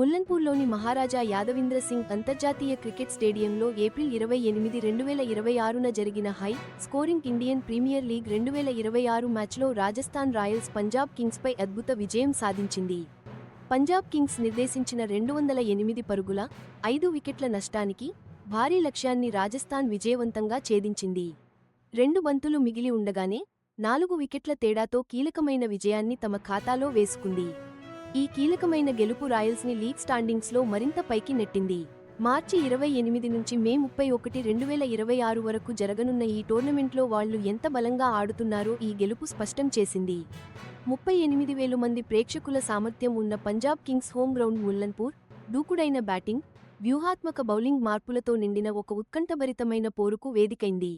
ముల్లన్పూర్లోని మహారాజా యాదవీంద్ర సింగ్ అంతర్జాతీయ క్రికెట్ స్టేడియంలో ఏప్రిల్ 28, 2026న జరిగిన high scoring Indian premier league 2026 మ్యాచ్లో రాజస్థాన్ రాయల్స్ పంజాబ్ కింగ్స్పై అద్భుత విజయం సాధించింది. పంజాబ్ కింగ్స్ నిర్దేశించిన 208 పరుగుల 5 వికెట్ల నష్టానికి భారీ లక్ష్యాన్ని రాజస్థాన్ విజయవంతంగా ఛేదించింది. 2 బంతులు మిగిలి ఉండగానే 4 వికెట్ల తేడాతో కీలకమైన విజయాన్ని తమ ఖాతాలో వేసుకుంది. ఈ కీలకమైన గెలుపు రాయల్స్ని లీగ్ స్టాండింగ్స్లో మరింత పైకి నెట్టింది. మార్చి 28 నుంచి మే 31, 2026 వరకు జరగనున్న ఈ టోర్నమెంట్లో వాళ్లు ఎంత బలంగా ఆడుతున్నారో ఈ గెలుపు స్పష్టం చేసింది. 38,000 మంది ప్రేక్షకుల సామర్థ్యం ఉన్న Punjab Kings home ground Mullanpur దూకుడైన బ్యాటింగ్, వ్యూహాత్మక బౌలింగ్ మార్పులతో నిండిన ఒక ఉత్కంఠభరితమైన పోరుకు వేదికైంది.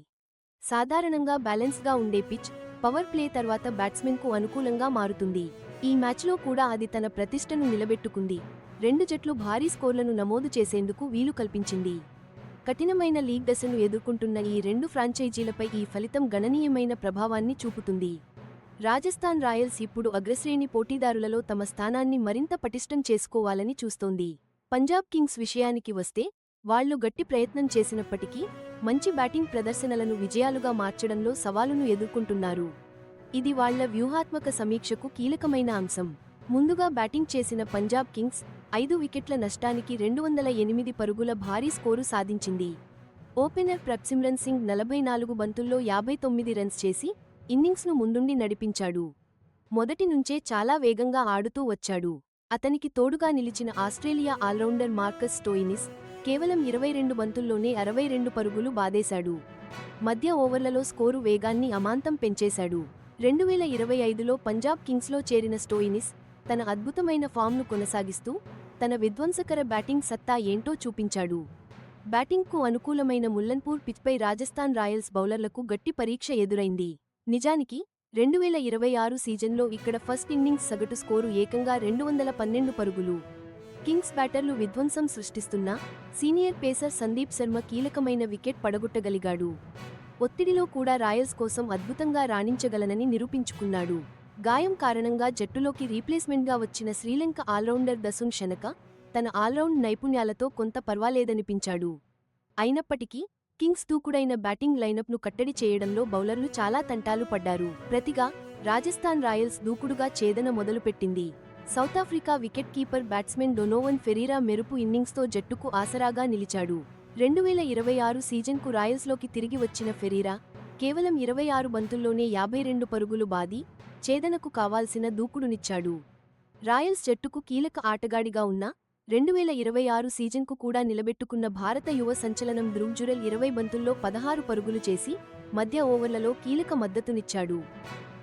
సాధారణంగా బ్యాలెన్స్గా ఉండే పిచ్ పవర్ ప్లే తర్వాత బ్యాట్స్మెన్కు అనుకూలంగా మారుతుంది. ఈ మ్యాచ్లో కూడా అది తన ప్రతిష్టను నిలబెట్టుకుంది. 2 జట్లు భారీ స్కోర్లను నమోదు చేసేందుకు వీలు కల్పించింది. కఠినమైన లీగ్ దశను ఎదుర్కొంటున్న ఈ 2 ఫ్రాంచైజీలపై ఈ ఫలితం గణనీయమైన ప్రభావాన్ని చూపుతుంది. రాజస్థాన్ రాయల్స్ ఇప్పుడు అగ్రశ్రేణి పోటీదారులలో తమ స్థానాన్ని మరింత పటిష్టం చేసుకోవాలని చూస్తోంది. పంజాబ్ కింగ్స్ విషయానికి వస్తే వాళ్లు గట్టి ప్రయత్నం చేసినప్పటికీ మంచి బ్యాటింగ్ ప్రదర్శనలను విజయాలుగా మార్చడంలో సవాలును ఎదుర్కొంటున్నారు. ఇది వాళ్ల వ్యూహాత్మక సమీక్షకు కీలకమైన అంశం. ముందుగా బ్యాటింగ్ చేసిన పంజాబ్ కింగ్స్ 5 వికెట్ల నష్టానికి 208 పరుగుల భారీ స్కోరు సాధించింది. ఓపెనర్ ప్రభ్సిమ్రన్ సింగ్ 44 బంతుల్లో 59 రన్స్ చేసి ఇన్నింగ్స్ను ముందుండి నడిపించాడు. మొదటి నుంచే చాలా వేగంగా ఆడుతూ వచ్చాడు. అతనికి తోడుగా నిలిచిన ఆస్ట్రేలియా ఆల్రౌండర్ మార్కస్ స్టోయినిస్ కేవలం 22 బంతుల్లోనే 62 పరుగులు బాదేశాడు. మధ్య ఓవర్లలో స్కోరు వేగాన్ని అమాంతం పెంచేశాడు. 2025లో పంజాబ్ కింగ్స్లో చేరిన స్టోయినిస్ తన అద్భుతమైన ఫామ్ను కొనసాగిస్తూ తన విధ్వంసకర బ్యాటింగ్ సత్తా ఏంటో చూపించాడు. బ్యాటింగ్కు అనుకూలమైన ముల్లన్పూర్ పిచ్పై రాజస్థాన్ రాయల్స్ బౌలర్లకు గట్టి పరీక్ష ఎదురైంది. నిజానికి 2026 సీజన్లో ఇక్కడ ఫస్ట్ ఇన్నింగ్స్ సగటు స్కోరు ఏకంగా 212 పరుగులు. కింగ్స్ బ్యాటర్లు విధ్వంసం సృష్టిస్తున్నా సీనియర్ పేసర్ సందీప్ శర్మ కీలకమైన వికెట్ పడగొట్టగలిగాడు. ఒత్తిడిలో కూడా రాయల్స్ కోసం అద్భుతంగా రాణించగలనని నిరూపించుకున్నాడు. గాయం కారణంగా జట్టులోకి రీప్లేస్మెంట్గా వచ్చిన శ్రీలంక ఆల్రౌండర్ దసున్ షనక తన ఆల్రౌండ్ నైపుణ్యాలతో కొంత పర్వాలేదనిపించాడు. అయినప్పటికీ కింగ్స్ దూకుడైన బ్యాటింగ్ లైనప్ను కట్టడి చేయడంలో బౌలర్లు చాలా తంటాలు పడ్డారు. ప్రతిగా రాజస్థాన్ రాయల్స్ దూకుడుగా ఛేదన మొదలుపెట్టింది. South Africa wicket keeper batsmen Donovan Ferreira మెరుపు ఇన్నింగ్స్తో జట్టుకు ఆసరాగా నిలిచాడు. 2026 సీజన్కు రాయల్స్లోకి తిరిగి వచ్చిన ఫెరీరా కేవలం 26 బంతుల్లోనే 52 పరుగులు బాది ఛేదనకు కావాల్సిన దూకుడునిచ్చాడు. రాయల్స్ జట్టుకు కీలక ఆటగాడిగా ఉన్న 2026 సీజన్కు కూడా నిలబెట్టుకున్న భారత యువ సంచలనం ధ్రువ్ జురెల్ 20 బంతుల్లో 16 పరుగులు చేసి మధ్య ఓవర్లలో కీలక మద్దతునిచ్చాడు.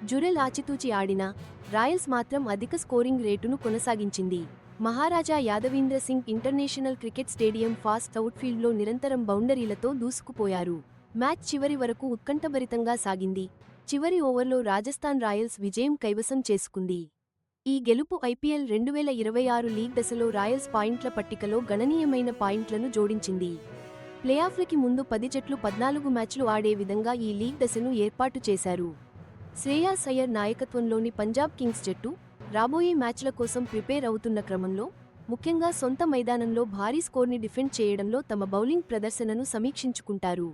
జురెల్ ఆచితూచి ఆడినా రాయల్స్ మాత్రం అధిక స్కోరింగ్ రేటును కొనసాగించింది. Maharaja Yadavindra Singh International Cricket Stadium fast అవుట్ఫీల్డ్లో నిరంతరం బౌండరీలతో దూసుకుపోయారు. మ్యాచ్ చివరి వరకు ఉత్కంఠభరితంగా సాగింది. చివరి ఓవర్లో రాజస్థాన్ రాయల్స్ విజయం కైవసం చేసుకుంది. ఈ గెలుపు ఐపీఎల్ 2026 లీగ్ దశలో రాయల్స్ పాయింట్ల పట్టికలో గణనీయమైన పాయింట్లను జోడించింది. ప్లేఆఫ్లకి ముందు 10 జట్లు 14 మ్యాచ్లు ఆడే విధంగా ఈ లీగ్ దశను ఏర్పాటు చేశారు. శ్రేయాస్ అయ్యర్ నాయకత్వంలోని పంజాబ్ కింగ్స్ జట్టు రాబోయే మ్యాచ్ల కోసం ప్రిపేర్ అవుతున్న క్రమంలో ముఖ్యంగా సొంత మైదానంలో భారీ స్కోర్ని డిఫెండ్ చేయడంలో తమ బౌలింగ్ ప్రదర్శనను సమీక్షించుకుంటారు.